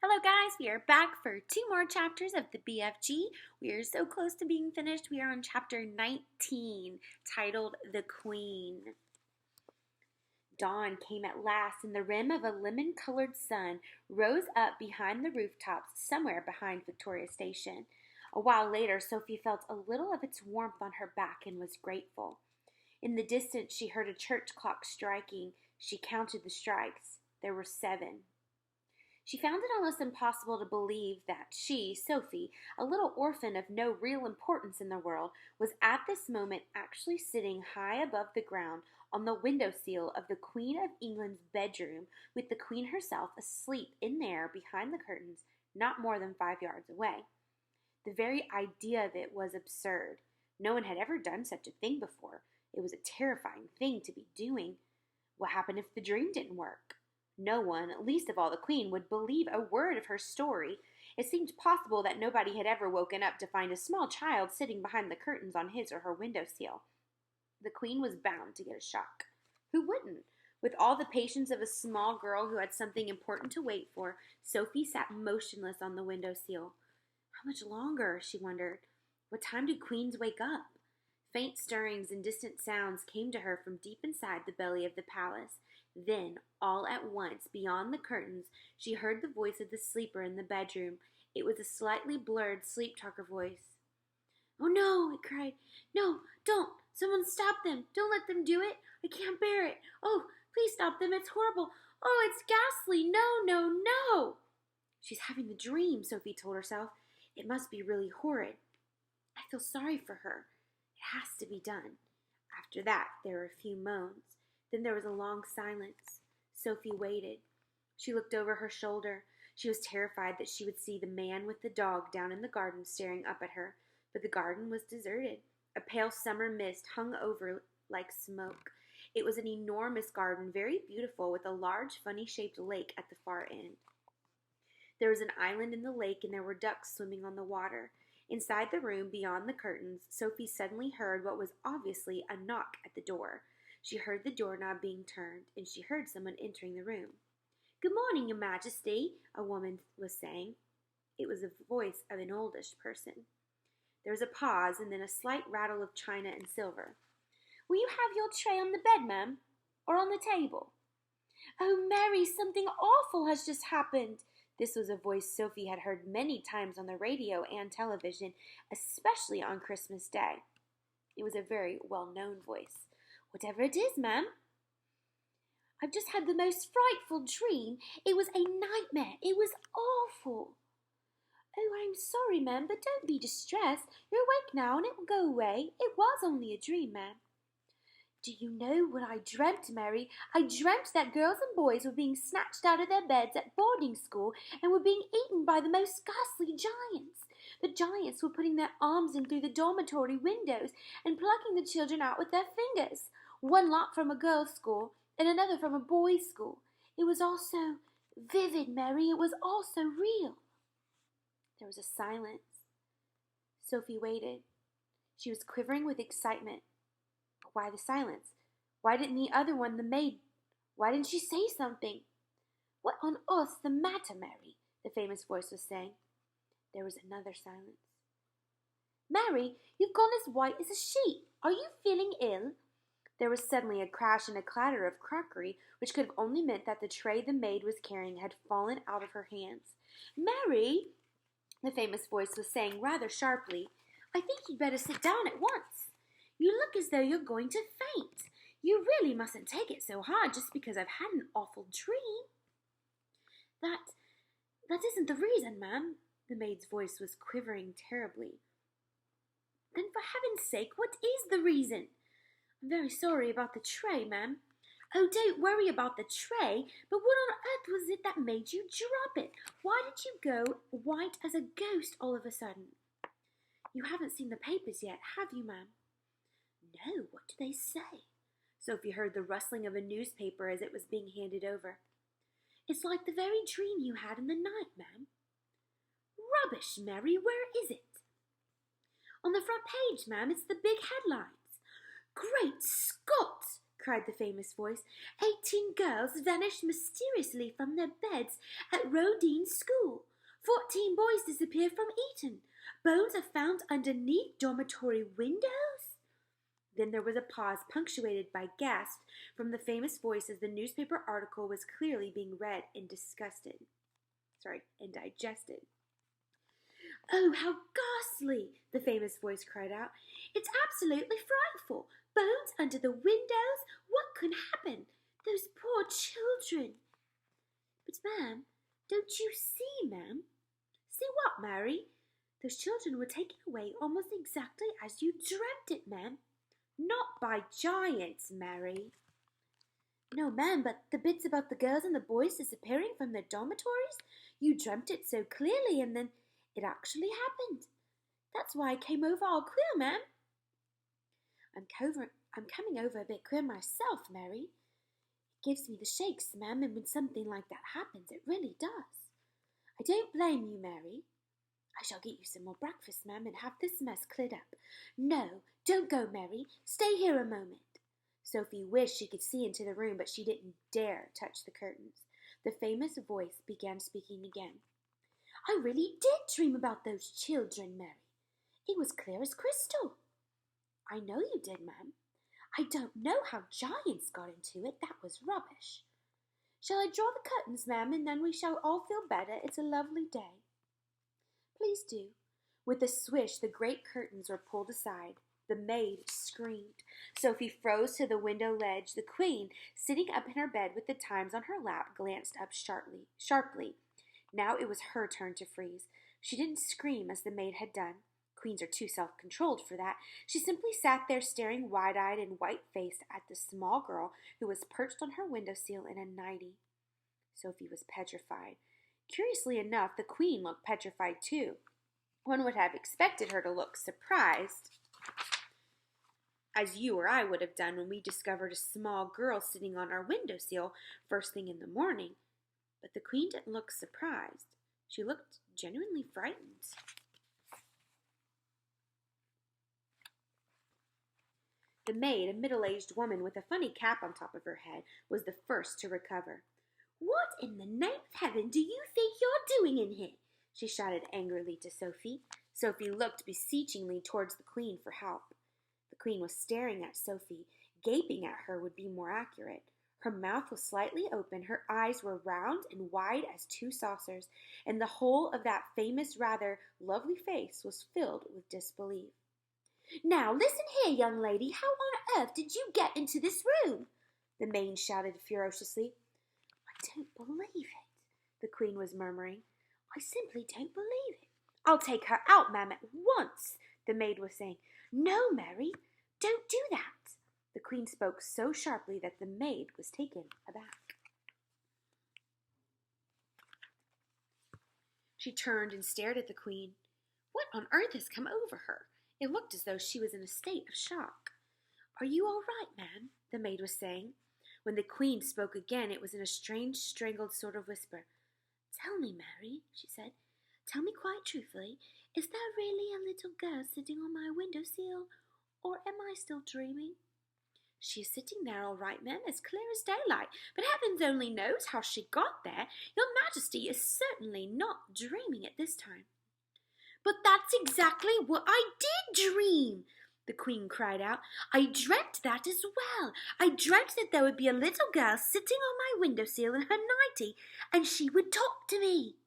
Hello guys, we are back for two more chapters of the BFG. We are so close to being finished. We are on chapter 19, titled The Queen. Dawn came at last, and the rim of a lemon-colored sun rose up behind the rooftops somewhere behind Victoria Station. A while later, Sophie felt a little of its warmth on her back and was grateful. In the distance, she heard a church clock striking. She counted the strikes. There were 7. She found it almost impossible to believe that she, Sophie, a little orphan of no real importance in the world, was at this moment actually sitting high above the ground on the window-sill of the Queen of England's bedroom, with the Queen herself asleep in there behind the curtains, not more than 5 yards away. The very idea of it was absurd. No one had ever done such a thing before. It was a terrifying thing to be doing. What happened if the dream didn't work? No one, least of all the Queen, would believe a word of her story. It seemed possible that nobody had ever woken up to find a small child sitting behind the curtains on his or her window-sill. The Queen was bound to get a shock. Who wouldn't? With all the patience of a small girl who had something important to wait for, Sophie sat motionless on the window-sill. How much longer, she wondered. What time do queens wake up? Faint stirrings and distant sounds came to her from deep inside the belly of the palace. Then, all at once, beyond the curtains, she heard the voice of the sleeper in the bedroom. It was a slightly blurred sleep-talker voice. "Oh, no!" it cried. "No, don't! Someone stop them! Don't let them do it! I can't bear it! Oh, please stop them! It's horrible! Oh, it's ghastly! No, no, no!" She's having the dream, Sophie told herself. It must be really horrid. I feel sorry for her. It has to be done. After that, there were a few moans. Then there was a long silence. Sophie waited. She looked over her shoulder. She was terrified that she would see the man with the dog down in the garden staring up at her, but the garden was deserted. A pale summer mist hung over like smoke. It was an enormous garden, very beautiful, with a large, funny-shaped lake at the far end. There was an island in the lake, and there were ducks swimming on the water. Inside the room, beyond the curtains, Sophie suddenly heard what was obviously a knock at the door. She heard the doorknob being turned, and she heard someone entering the room. "Good morning, Your Majesty," a woman was saying. It was the voice of an oldish person. There was a pause, and then a slight rattle of china and silver. "Will you have your tray on the bed, ma'am, or on the table?" "Oh, Mary, something awful has just happened." This was a voice Sophie had heard many times on the radio and television, especially on Christmas Day. It was a very well-known voice. "Whatever it is, ma'am." "I've just had the most frightful dream. It was a nightmare. It was awful." "Oh, I'm sorry, ma'am, but don't be distressed. You're awake now, and it will go away. It was only a dream, ma'am." "Do you know what I dreamt, Mary? I dreamt that girls and boys were being snatched out of their beds at boarding school and were being eaten by the most ghastly giants. The giants were putting their arms in through the dormitory windows and plucking the children out with their fingers. One lot from a girls' school and another from a boys' school. It was all so vivid, Mary. It was all so real." There was a silence. Sophie waited. She was quivering with excitement. Why the silence? Why didn't the other one, the maid, why didn't she say something? "What on earth's the matter, Mary?" the famous voice was saying. There was another silence. "Mary, you've gone as white as a sheet. Are you feeling ill?" There was suddenly a crash and a clatter of crockery, which could have only meant that the tray the maid was carrying had fallen out of her hands. "Mary," the famous voice was saying rather sharply, "I think you'd better sit down at once. You look as though you're going to faint. You really mustn't take it so hard just because I've had an awful dream." That isn't the reason, ma'am." The maid's voice was quivering terribly. "Then for heaven's sake, what is the reason?" "I'm very sorry about the tray, ma'am." "Oh, don't worry about the tray, but what on earth was it that made you drop it? Why did you go white as a ghost all of a sudden?" "You haven't seen the papers yet, have you, ma'am?" "No, what do they say?" Sophie heard the rustling of a newspaper as it was being handed over. "It's like the very dream you had in the night, ma'am." "Rubbish, Mary, where is it?" "On the front page, ma'am. It's the big headlines." "Great Scott!" cried the famous voice. 18 girls vanished mysteriously from their beds at Rodine's school. 14 boys disappeared from Eton. Bones are found underneath dormitory windows. Then there was a pause, punctuated by gasps from the famous voice as the newspaper article was clearly being read and digested. "Oh, how ghastly!" the famous voice cried out. "It's absolutely frightful! Bones under the windows! What could happen? Those poor children!" "But, ma'am, don't you see, ma'am?" "See what, Mary?" "Those children were taken away almost exactly as you dreamt it, ma'am." "Not by giants, Mary." "No, ma'am, but the bits about the girls and the boys disappearing from their dormitories, you dreamt it so clearly, and then it actually happened. That's why I came over all queer, ma'am." I'm coming over a bit queer myself, Mary. It gives me the shakes, ma'am, and when something like that happens, it really does." "I don't blame you, Mary." "I shall get you some more breakfast, ma'am, and have this mess cleared up." "No, don't go, Mary. Stay here a moment." Sophie wished she could see into the room, but she didn't dare touch the curtains. The famous voice began speaking again. "I really did dream about those children, Mary. It was clear as crystal." "I know you did, ma'am. I don't know how giants got into it. That was rubbish." "Shall I draw the curtains, ma'am, and then we shall all feel better? It's a lovely day." "Please do." With a swish, the great curtains were pulled aside. The maid screamed. Sophie froze to the window ledge. The queen, sitting up in her bed with the Times on her lap, glanced up sharply. Now it was her turn to freeze. She didn't scream as the maid had done. Queens are too self-controlled for that. She simply sat there staring wide-eyed and white-faced at the small girl who was perched on her windowsill in a nightie. Sophie was petrified. Curiously enough, the queen looked petrified too. One would have expected her to look surprised, as you or I would have done when we discovered a small girl sitting on our windowsill first thing in the morning. But the queen didn't look surprised. She looked genuinely frightened. The maid, a middle-aged woman with a funny cap on top of her head, was the first to recover. "What in the name of heaven do you think you're doing in here?" she shouted angrily to Sophie. Sophie looked beseechingly towards the queen for help. The queen was staring at Sophie. Gaping at her would be more accurate. Her mouth was slightly open, her eyes were round and wide as 2 saucers, and the whole of that famous, rather lovely face was filled with disbelief. "Now listen here, young lady, how on earth did you get into this room?" the maid shouted ferociously. "I don't believe it," the queen was murmuring. "I simply don't believe it." "I'll take her out, ma'am, at once," the maid was saying. "No, Mary, don't do that." The queen spoke so sharply that the maid was taken aback. She turned and stared at the queen. What on earth has come over her? It looked as though she was in a state of shock. "Are you all right, ma'am?" the maid was saying. When the queen spoke again, it was in a strange, strangled sort of whisper. "Tell me, Mary," she said. "Tell me quite truthfully, is there really a little girl sitting on my windowsill, or am I still dreaming?" "She is sitting there all right, ma'am, as clear as daylight, but heavens only knows how she got there. Your Majesty is certainly not dreaming at this time." "But that's exactly what I did dream!" the queen cried out. "I dreamt that as well. I dreamt that there would be a little girl sitting on my windowsill in her nightie, and she would talk to me."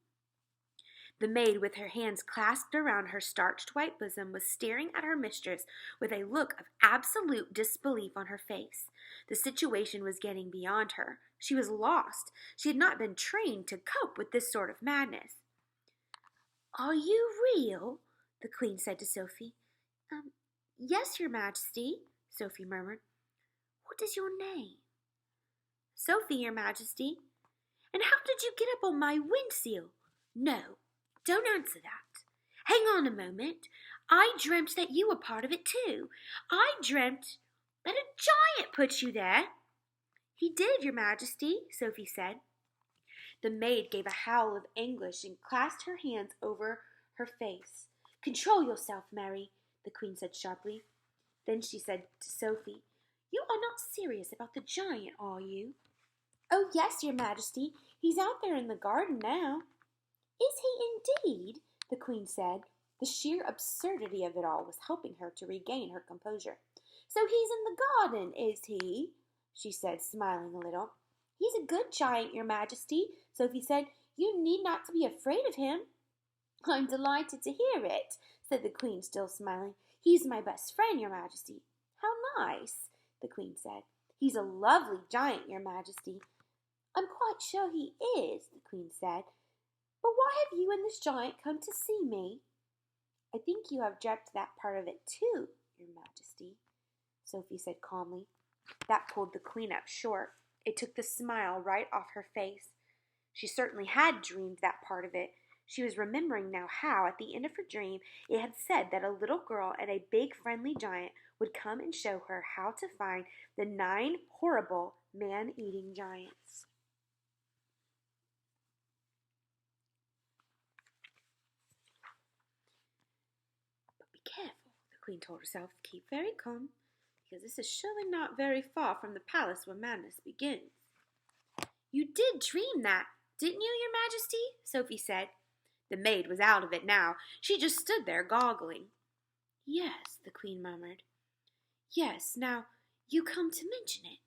The maid, with her hands clasped around her starched white bosom, was staring at her mistress with a look of absolute disbelief on her face. The situation was getting beyond her. She was lost. She had not been trained to cope with this sort of madness. "Are you real?" the queen said to Sophie. "Yes, your Majesty," Sophie murmured. "What is your name?" "Sophie, your Majesty." "And how did you get up on my windowsill?" "No, don't answer that. Hang on a moment. I dreamt that you were part of it too. I dreamt that a giant put you there." "He did, your Majesty," Sophie said. The maid gave a howl of anguish and clasped her hands over her face. "Control yourself, Mary," the queen said sharply. Then she said to Sophie, You are not serious about the giant, are you? Oh, yes, your majesty. He's out there in the garden now. Is he indeed? The queen said. The sheer absurdity of it all was helping her to regain her composure. So he's in the garden, is he? She said, smiling a little. He's a good giant, your majesty, Sophie said. You need not to be afraid of him. I'm delighted to hear it, said the queen, still smiling. He's my best friend, your majesty. How nice, the queen said. He's a lovely giant, your majesty. I'm quite sure he is, the queen said. But why have you and this giant come to see me? I think you have dreamt that part of it too, your majesty, Sophie said calmly. That pulled the queen up short. It took the smile right off her face. She certainly had dreamed that part of it. She was remembering now how, at the end of her dream, it had said that a little girl and a big friendly giant would come and show her how to find the 9 horrible man-eating giants. But be careful, the queen told herself. Keep very calm, because this is surely not very far from the palace where madness begins. You did dream that, didn't you, your majesty? Sophie said. The maid was out of it now. She just stood there goggling. Yes, the queen murmured. Yes, now you come to mention it.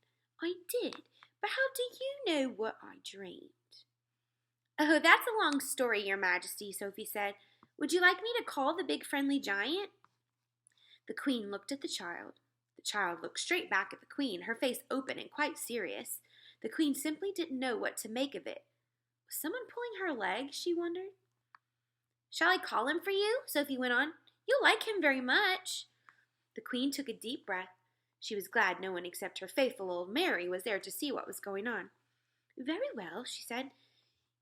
I did, but how do you know what I dreamed? Oh, that's a long story, your majesty, Sophie said. Would you like me to call the big friendly giant? The queen looked at the child. The child looked straight back at the queen, her face open and quite serious. The queen simply didn't know what to make of it. Was someone pulling her leg, she wondered? Shall I call him for you? Sophie went on. You'll like him very much. The queen took a deep breath. She was glad no one except her faithful old Mary was there to see what was going on. Very well, she said.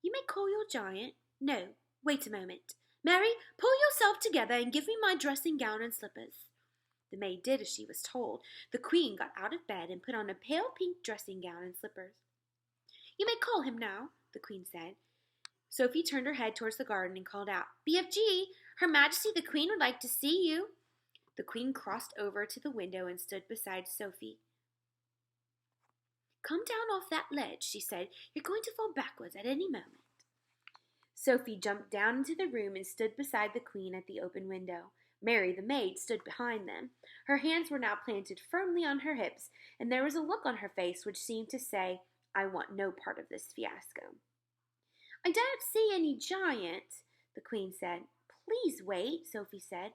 You may call your giant. No, wait a moment. Mary, pull yourself together and give me my dressing gown and slippers. The maid did as she was told. The queen got out of bed and put on a pale pink dressing gown and slippers. You may call him now, the queen said. Sophie turned her head towards the garden and called out, BFG, Her Majesty the Queen would like to see you. The queen crossed over to the window and stood beside Sophie. Come down off that ledge, she said. You're going to fall backwards at any moment. Sophie jumped down into the room and stood beside the queen at the open window. Mary, the maid, stood behind them. Her hands were now planted firmly on her hips, and there was a look on her face which seemed to say, I want no part of this fiasco. I don't see any giant, the queen said. Please wait, Sophie said.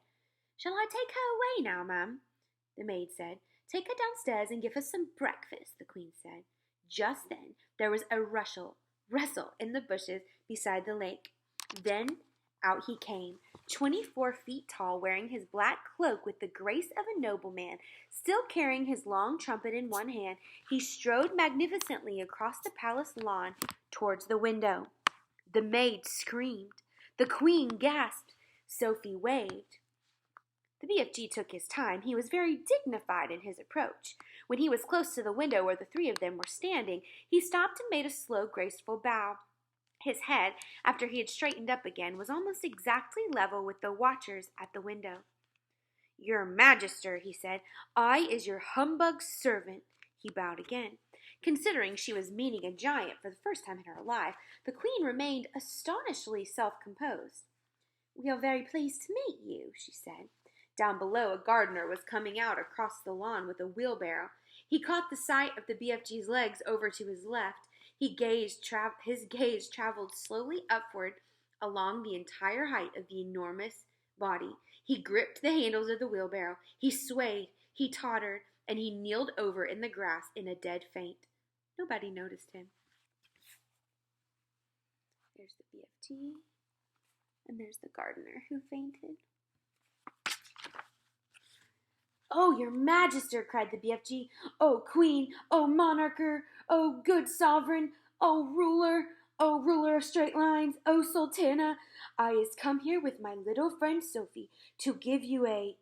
Shall I take her away now, ma'am? The maid said. Take her downstairs and give her some breakfast, the queen said. Just then there was a rustle in the bushes beside the lake. Then out he came, 24 feet tall, wearing his black cloak with the grace of a nobleman. Still carrying his long trumpet in one hand, he strode magnificently across the palace lawn towards the window. The maid screamed. The queen gasped. Sophie waved. The BFG took his time. He was very dignified in his approach. When he was close to the window where the 3 of them were standing, he stopped and made a slow, graceful bow. His head, after he had straightened up again, was almost exactly level with the watchers at the window. Your Majesty, he said, I is your humbug servant. He bowed again. Considering she was meeting a giant for the first time in her life, the queen remained astonishingly self-composed. We are very pleased to meet you, she said. Down below, a gardener was coming out across the lawn with a wheelbarrow. He caught the sight of the BFG's legs over to his left. His gaze traveled slowly upward along the entire height of the enormous body. He gripped the handles of the wheelbarrow. He swayed, he tottered, and he kneeled over in the grass in a dead faint. Nobody noticed him. There's the BFG, and there's the gardener who fainted. Oh, your Majesty, cried the BFG. Oh, Queen, oh, Monarcher, oh, good Sovereign, oh, ruler of straight lines, oh, Sultana, I is come here with my little friend Sophie to give you a...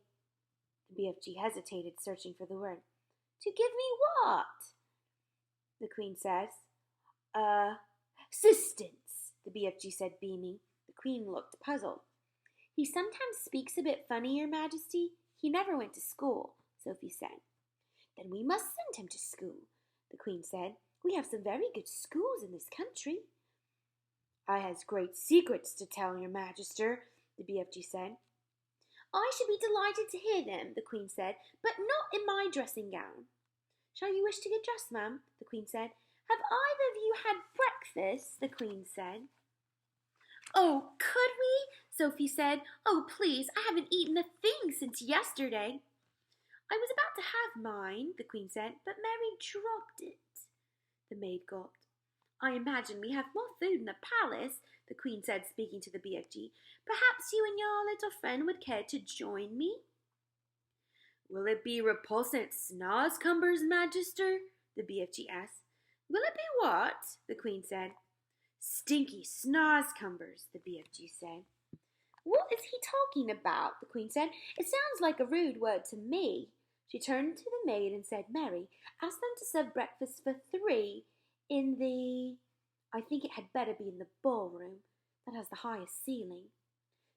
The BFG hesitated, searching for the word. To give me what? The Queen says. Assistance, the BFG said, beaming. The Queen looked puzzled. He sometimes speaks a bit funny, your Majesty. He never went to school, Sophie said. Then we must send him to school, the Queen said. We have some very good schools in this country. I has great secrets to tell your Magister, the BFG said. I should be delighted to hear them, the Queen said, but not in my dressing gown. Shall you wish to get dressed, ma'am? The Queen said. Have either of you had breakfast? The Queen said. Oh, could we? Sophie said. Oh, please, I haven't eaten a thing since yesterday. I was about to have mine, the Queen said, but Mary dropped it. The maid gulped. I imagine we have more food in the palace, the Queen said, speaking to the BFG. Perhaps you and your little friend would care to join me? Will it be repulsant snozzcumbers, Magister? The BFG asked. Will it be what? The Queen said. Stinky snozzcumbers, the BFG said. What is he talking about? The Queen said. It sounds like a rude word to me. She turned to the maid and said, Mary, ask them to serve breakfast for 3 in the... I think it had better be in the ballroom. That has the highest ceiling.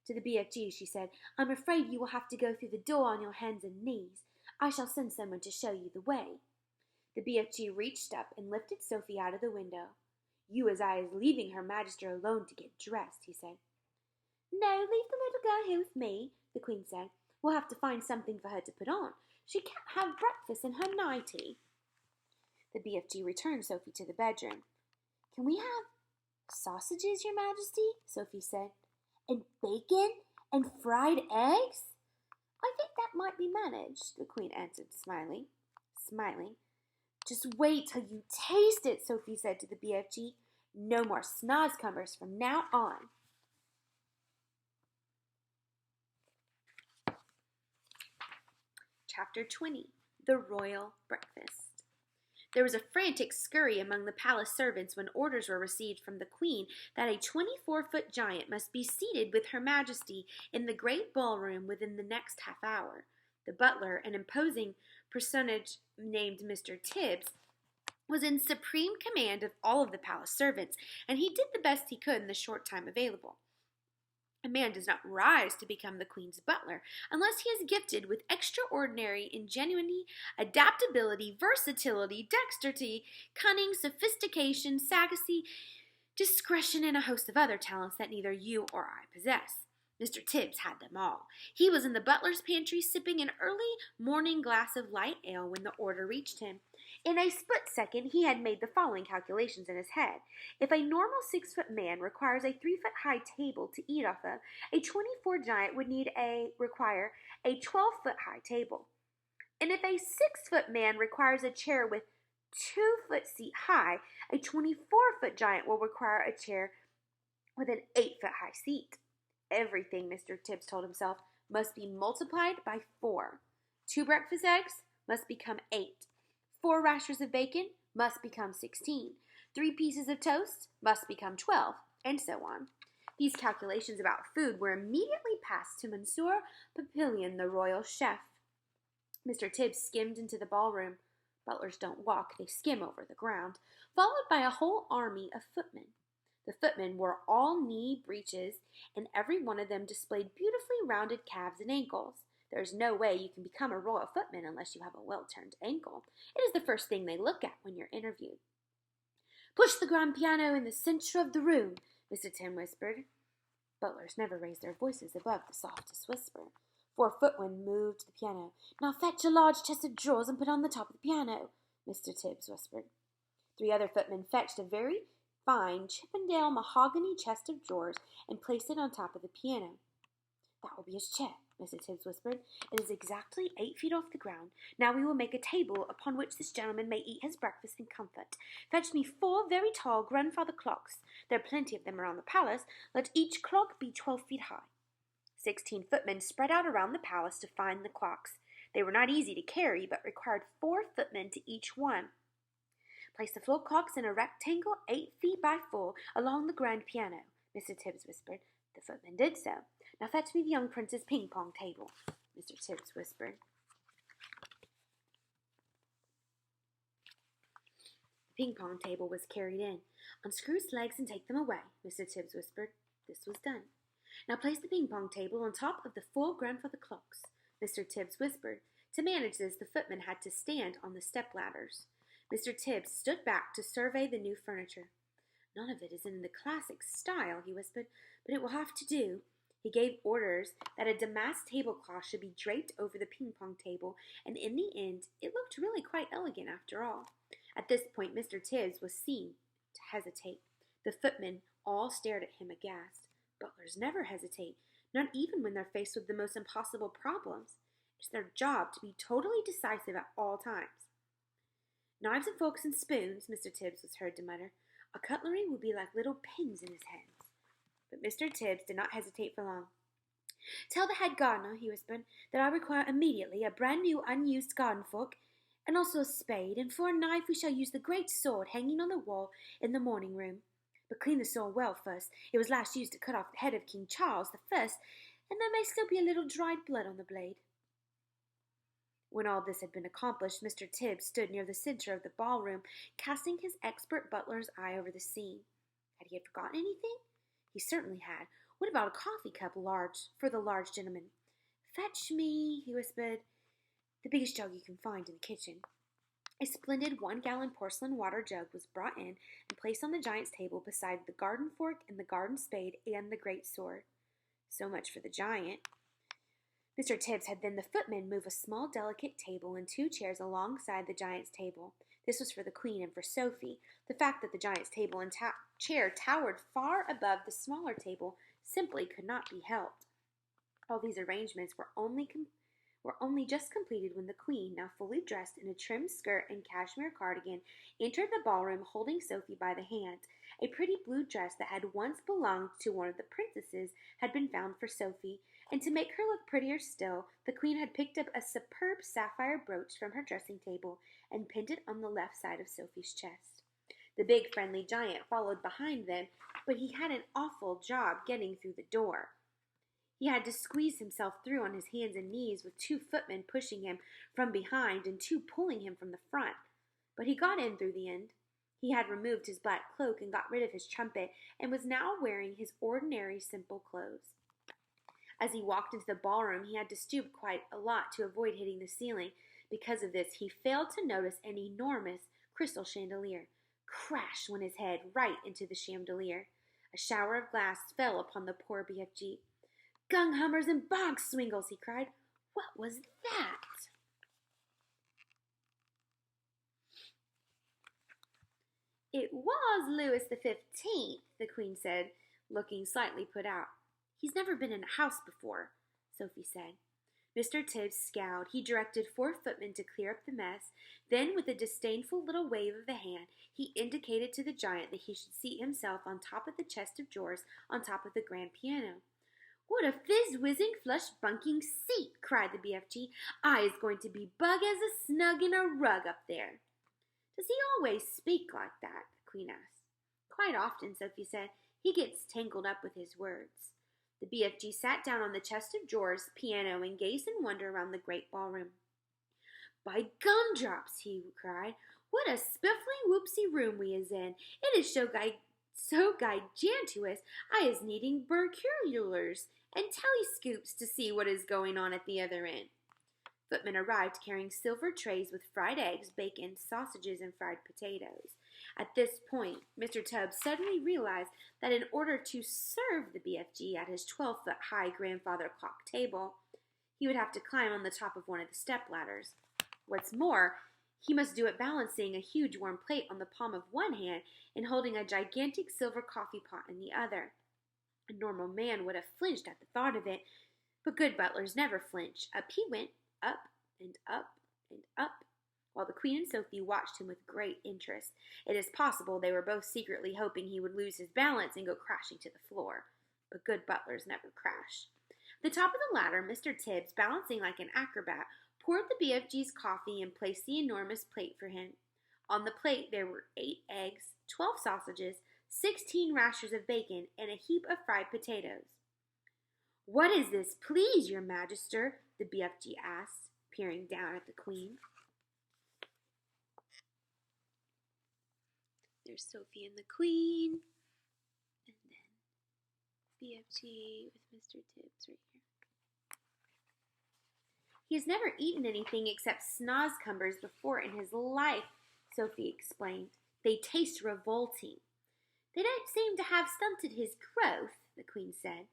To the BFG, she said, I'm afraid you will have to go through the door on your hands and knees. I shall send someone to show you the way. The BFG reached up and lifted Sophie out of the window. You as I is leaving Her Majesty alone to get dressed, he said. No, leave the little girl here with me, the Queen said. We'll have to find something for her to put on. She can't have breakfast in her nightie. The BFG returned Sophie to the bedroom. Can we have sausages, Your Majesty? Sophie said. And bacon and fried eggs? I think that might be managed, the Queen answered, smiling. Just wait till you taste it, Sophie said to the BFG. No more snozzcumbers from now on. Chapter 20. The Royal Breakfast. There was a frantic scurry among the palace servants when orders were received from the Queen that a 24-foot giant must be seated with Her Majesty in the great ballroom within the next half hour. The butler, an imposing personage named Mr. Tibbs, was in supreme command of all of the palace servants, and he did the best he could in the short time available. A man does not rise to become the Queen's butler unless he is gifted with extraordinary ingenuity, adaptability, versatility, dexterity, cunning, sophistication, sagacity, discretion, and a host of other talents that neither you or I possess. Mr. Tibbs had them all. He was in the butler's pantry sipping an early morning glass of light ale when the order reached him. In a split second, he had made the following calculations in his head. If a normal 6-foot man requires a 3-foot-high table to eat off of, a 24 giant would require a 12-foot-high table. And if a 6-foot man requires a chair with 2-foot seat high, a 24-foot giant will require a chair with an 8-foot-high seat. Everything, Mr. Tibbs told himself, must be multiplied by 4. 2 breakfast eggs must become 8. 4 rashers of bacon must become 16. 3 pieces of toast must become 12, and so on. These calculations about food were immediately passed to Monsieur Papillon, the royal chef. Mr. Tibbs skimmed into the ballroom. Butlers don't walk, they skim over the ground, followed by a whole army of footmen. The footmen wore all knee breeches, and every one of them displayed beautifully rounded calves and ankles. There is no way you can become a royal footman unless you have a well-turned ankle. It is the first thing they look at when you're interviewed. Push the grand piano in the center of the room, Mr. Tim whispered. Butlers never raised their voices above the softest whisper. 4 footmen moved the piano. Now fetch a large chest of drawers and put on the top of the piano, Mr. Tibbs whispered. 3 other footmen fetched a very fine Chippendale mahogany chest of drawers and placed it on top of the piano. That will be his chair, Mr. Tibbs whispered. It is exactly 8 feet off the ground. Now we will make a table upon which this gentleman may eat his breakfast in comfort. Fetch me 4 very tall grandfather clocks. There are plenty of them around the palace. Let each clock be 12 feet high. 16 footmen spread out around the palace to find the clocks. They were not easy to carry, but required 4 footmen to each one. Place the 4 clocks in a rectangle 8 feet by 4 along the grand piano, Mr. Tibbs whispered. The footman did so. Now fetch me the young prince's ping-pong table, Mr. Tibbs whispered. The ping-pong table was carried in. Unscrew its legs and take them away, Mr. Tibbs whispered. This was done. Now place the ping-pong table on top of the 4 grandfather clocks, Mr. Tibbs whispered. To manage this, the footman had to stand on the step-ladders. Mr. Tibbs stood back to survey the new furniture. "None of it is in the classic style," he whispered, "but it will have to do." He gave orders that a damask tablecloth should be draped over the ping-pong table, and in the end it looked really quite elegant after all. At this point Mr. Tibbs was seen to hesitate. The footmen all stared at him aghast. Butlers never hesitate, not even when they're faced with the most impossible problems. It's their job to be totally decisive at all times. "Knives and forks and spoons," Mr. Tibbs was heard to mutter. "Our cutlery will be like little pins in his hands." But Mr. Tibbs did not hesitate for long. "Tell the head gardener," he whispered, "that I require immediately a brand new unused garden fork, and also a spade, and for a knife we shall use the great sword hanging on the wall in the morning room. But clean the sword well first. It was last used to cut off the head of King Charles I, and there may still be a little dried blood on the blade." When all this had been accomplished, Mr. Tibbs stood near the center of the ballroom, casting his expert butler's eye over the scene. Had he forgotten anything? He certainly had. What about a coffee cup for the large gentleman? "Fetch me," he whispered, "the biggest jug you can find in the kitchen." A splendid 1-gallon porcelain water jug was brought in and placed on the giant's table beside the garden fork and the garden spade and the great sword. So much for the giant. Mr. Tibbs had then the footman move a small delicate table and 2 chairs alongside the giant's table. This was for the Queen and for Sophie. The fact that the giant's table and chair towered far above the smaller table simply could not be helped. All these arrangements were only just completed when the Queen, now fully dressed in a trim skirt and cashmere cardigan, entered the ballroom holding Sophie by the hand. A pretty blue dress that had once belonged to one of the princesses had been found for Sophie, and to make her look prettier still, the Queen had picked up a superb sapphire brooch from her dressing table and pinned it on the left side of Sophie's chest. The big friendly giant followed behind them, but he had an awful job getting through the door. He had to squeeze himself through on his hands and knees, with 2 footmen pushing him from behind and 2 pulling him from the front. But he got in through the end. He had removed his black cloak and got rid of his trumpet, and was now wearing his ordinary simple clothes. As he walked into the ballroom, he had to stoop quite a lot to avoid hitting the ceiling. Because of this, he failed to notice an enormous crystal chandelier. Crash went his head right into the chandelier. A shower of glass fell upon the poor BFG. "Gung hummers and bog swingles!" he cried. "What was that?" "It was Louis XV," the Queen said, looking slightly put out. "He's never been in a house before," Sophie said. Mr. Tibbs scowled. He directed 4 footmen to clear up the mess. Then, with a disdainful little wave of the hand, he indicated to the giant that he should seat himself on top of the chest of drawers on top of the grand piano. "What a fizz-whizzing, flush-bunking seat!" cried the BFG. "I is going to be bug as a snug in a rug up there." "Does he always speak like that?" the Queen asked. "Quite often," Sophie said. "He gets tangled up with his words." The BFG sat down on the chest of drawers piano and gazed in wonder around the great ballroom. "By gumdrops!" he cried. "What a spiffling whoopsie room we is in! It is so gigantuous, I is needing binoculars and telescopes to see what is going on at the other end." Footmen arrived carrying silver trays with fried eggs, bacon, sausages, and fried potatoes. At this point, Mr. Tubbs suddenly realized that in order to serve the BFG at his 12-foot-high grandfather clock table, he would have to climb on the top of one of the step-ladders. What's more, he must do it balancing a huge warm plate on the palm of one hand and holding a gigantic silver coffee pot in the other. A normal man would have flinched at the thought of it, but good butlers never flinch. Up he went, up and up and up, while the Queen and Sophie watched him with great interest. It is possible they were both secretly hoping he would lose his balance and go crashing to the floor. But good butlers never crash. At the top of the ladder, Mr. Tibbs, balancing like an acrobat, poured the BFG's coffee and placed the enormous plate for him. On the plate there were 8 eggs, 12 sausages, 16 rashers of bacon, and a heap of fried potatoes. "What is this, please, your Magister?" the BFG asked, peering down at the Queen. There's Sophie and the Queen, and then BFG with Mr. Tibbs right here. He has never eaten anything except snozzcumbers before in his life, Sophie explained. They taste revolting. They don't seem to have stunted his growth, the Queen said.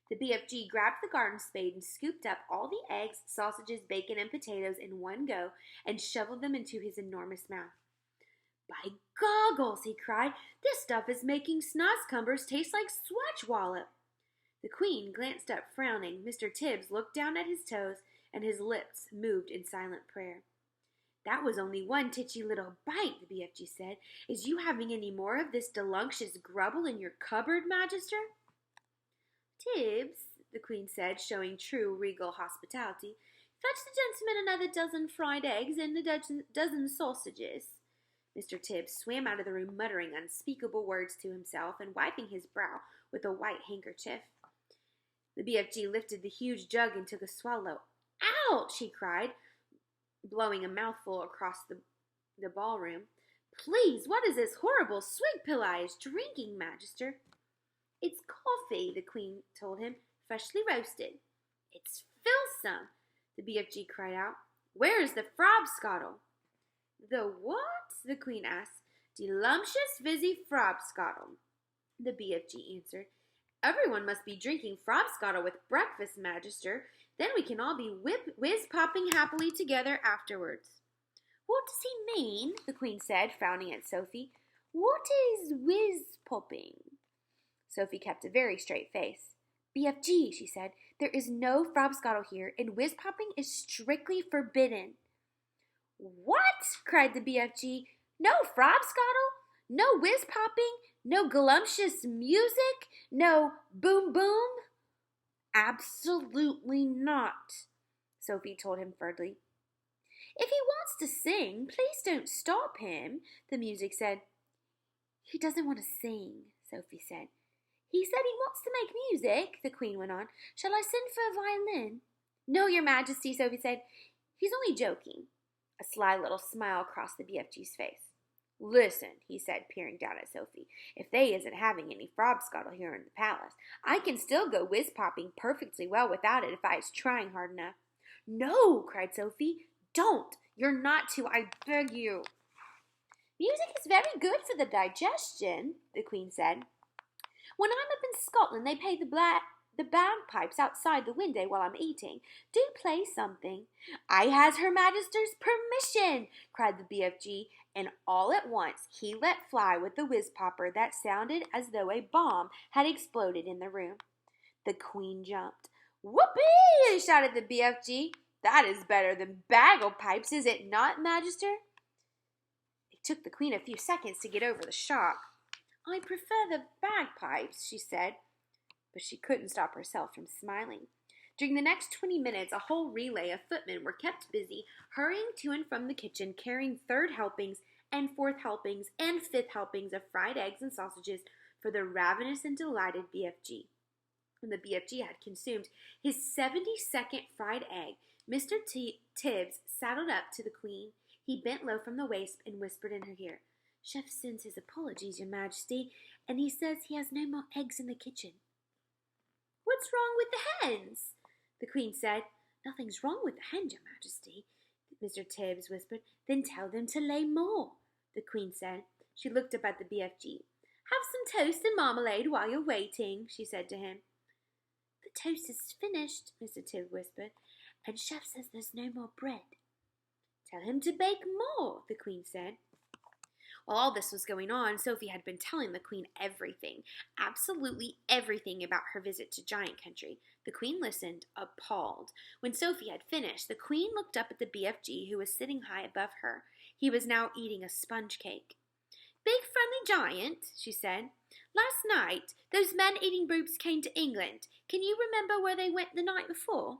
The BFG grabbed the garden spade and scooped up all the eggs, sausages, bacon, and potatoes in one go and shoveled them into his enormous mouth. By goggles, he cried, this stuff is making snozzcumbers taste like swatchwallop. The Queen glanced up frowning. Mr. Tibbs looked down at his toes, and his lips moved in silent prayer. That was only one titchy little bite, the BFG said. Is you having any more of this delunctious grubble in your cupboard, Magister? Tibbs, the Queen said, showing true regal hospitality, fetch the gentleman another dozen fried eggs and a dozen sausages. Mr. Tibbs swam out of the room muttering unspeakable words to himself and wiping his brow with a white handkerchief. The BFG lifted the huge jug and took a swallow. Ouch! He cried, blowing a mouthful across the ballroom. Please, what is this horrible swig pill I is drinking, Magister? It's coffee, the Queen told him, freshly roasted. It's filsome, the BFG cried out. Where is the frobscottle? The what? The Queen asked. Delumptious fizzy frobscottle, the BFG answered. Everyone must be drinking frobscottle with breakfast, Magister. Then we can all be whiz-popping happily together afterwards. What does he mean? The Queen said, frowning at Sophie. What is whiz-popping? Sophie kept a very straight face. BFG, she said, there is no frobscottle here, and whiz-popping is strictly forbidden. What? Cried the BFG. No frobscottle? No whiz-popping? No galumptious music? No boom-boom? Absolutely not, Sophie told him firmly. If he wants to sing, please don't stop him, the music said. He doesn't want to sing, Sophie said. He said he wants to make music, the Queen went on. Shall I send for a violin? No, Your Majesty, Sophie said. He's only joking. A sly little smile crossed the BFG's face. Listen, he said, peering down at Sophie. If they isn't having any frobscottle here in the palace, I can still go whiz-popping perfectly well without it if I was trying hard enough. No, cried Sophie. Don't. You're not to, I beg you. Music is very good for the digestion, the Queen said. When I'm up in Scotland, they play the bagpipes outside the window while I'm eating. Do play something. I has Her Majesty's permission, cried the BFG, and all at once he let fly with the whiz-popper that sounded as though a bomb had exploded in the room. The Queen jumped. Whoopee! Shouted the BFG. That is better than bagpipes, is it not, Magister? It took the Queen a few seconds to get over the shock. I prefer the bagpipes, she said, but she couldn't stop herself from smiling. During the next 20 minutes, a whole relay of footmen were kept busy, hurrying to and from the kitchen, carrying third helpings and fourth helpings and fifth helpings of fried eggs and sausages for the ravenous and delighted BFG. When the BFG had consumed his 72nd fried egg, Mr. Tibbs saddled up to the Queen. He bent low from the waist and whispered in her ear, Chef sends his apologies, Your Majesty, and he says he has no more eggs in the kitchen. What's wrong with the hens? The Queen said. Nothing's wrong with the hens, Your Majesty, Mr. Tibbs whispered. Then tell them to lay more, the Queen said. She looked up at the BFG. Have some toast and marmalade while you're waiting, she said to him. The toast is finished, Mr. Tibbs whispered, and Chef says there's no more bread. Tell him to bake more, the Queen said. While all this was going on, Sophie had been telling the Queen everything, absolutely everything about her visit to Giant Country. The Queen listened, appalled. When Sophie had finished, the Queen looked up at the BFG, who was sitting high above her. He was now eating a sponge cake. Big friendly giant, she said. Last night, those man-eating brutes came to England. Can you remember where they went the night before?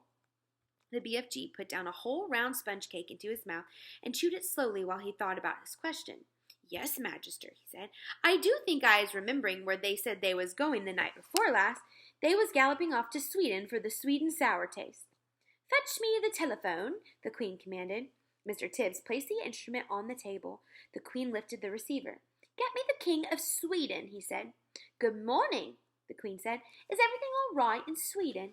The BFG put down a whole round sponge cake into his mouth and chewed it slowly while he thought about his question. Yes, Magister, he said. I do think I is remembering where they said they was going the night before last. They was galloping off to Sweden for the sweet and sour taste. Fetch me the telephone, the Queen commanded. Mr. Tibbs placed the instrument on the table. The Queen lifted the receiver. Get me the King of Sweden, he said. Good morning, the Queen said. Is everything all right in Sweden?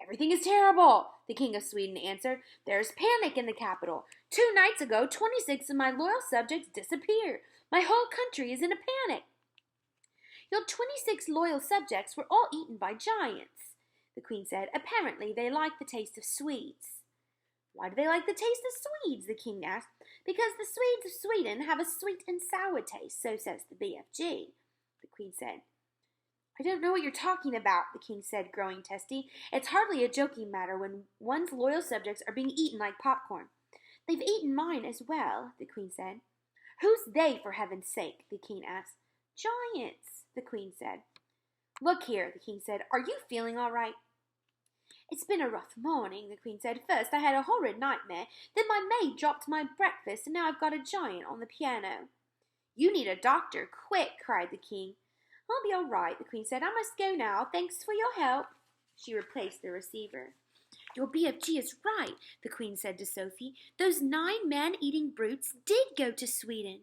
Everything is terrible, the King of Sweden answered. There's panic in the capital. 2 nights ago, 26 of my loyal subjects disappeared. My whole country is in a panic. Your 26 loyal subjects were all eaten by giants, the Queen said. Apparently, they like the taste of sweets. Why do they like the taste of Swedes? The King asked. Because the Swedes of Sweden have a sweet and sour taste, so says the BFG, the Queen said. I don't know what you're talking about, the King said, growing testy. It's hardly a joking matter when one's loyal subjects are being eaten like popcorn. They've eaten mine as well, the Queen said. Who's they, for heaven's sake? The King asked. Giants, the Queen said. Look here, the King said. Are you feeling all right? It's been a rough morning, the Queen said. First I had a horrid nightmare, then my maid dropped my breakfast, and now I've got a giant on the piano. You need a doctor, quick, cried the King. I'll be all right, the Queen said. I must go now. Thanks for your help. She replaced the receiver. Your BFG is right, the Queen said to Sophie. Those 9 man-eating brutes did go to Sweden.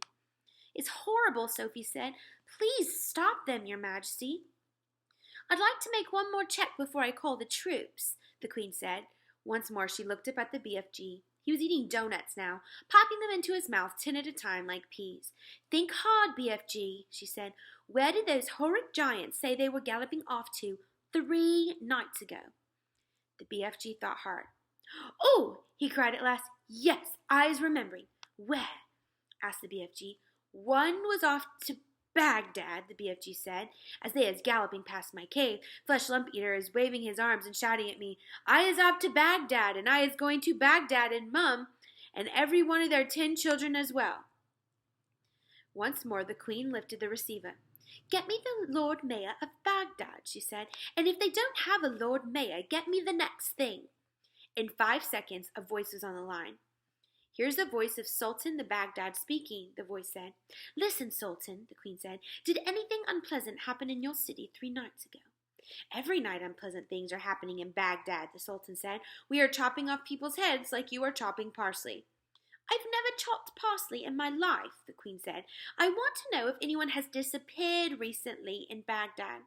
It's horrible, Sophie said. Please stop them, Your Majesty. I'd like to make one more check before I call the troops, the Queen said. Once more she looked up at the BFG. He was eating donuts now, popping them into his mouth 10 at a time like peas. Think hard, BFG, she said. Where did those horrid giants say they were galloping off to 3 nights ago? The BFG thought hard. Oh, he cried at last. Yes, I was remembering. Where? Asked the BFG. One was off to Baghdad, the BFG said, as they is galloping past my cave. Flesh Lump Eater is waving his arms and shouting at me, I is off to Baghdad, and I is going to Baghdad, and Mum, and every one of their 10 children as well. Once more the Queen lifted the receiver. Get me the Lord Mayor of Baghdad, she said, and if they don't have a Lord Mayor, get me the next thing. In 5 seconds, a voice was on the line. Here's the voice of Sultan the Baghdad speaking, the voice said. Listen, Sultan, the Queen said. Did anything unpleasant happen in your city 3 nights ago? Every night unpleasant things are happening in Baghdad, the Sultan said. We are chopping off people's heads like you are chopping parsley. I've never chopped parsley in my life, the Queen said. I want to know if anyone has disappeared recently in Baghdad.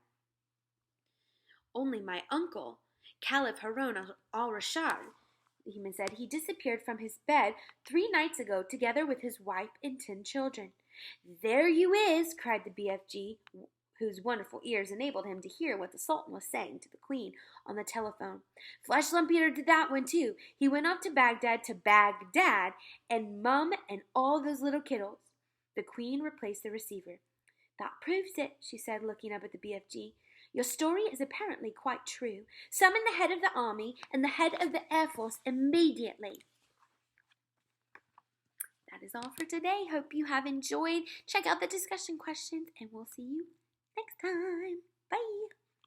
Only my uncle, Caliph Harun al-Rashid, the human said. He disappeared from his bed 3 nights ago together with his wife and 10 children. There you is, cried the BFG, whose wonderful ears enabled him to hear what the Sultan was saying to the Queen on the telephone. Flesh Lump Eater did that one too. He went off to Baghdad and Mum and all those little kiddles. The Queen replaced the receiver. That proves it, she said, looking up at the BFG. Your story is apparently quite true. Summon the head of the army and the head of the Air Force immediately. That is all for today. Hope you have enjoyed. Check out the discussion questions, and we'll see you next time. Bye.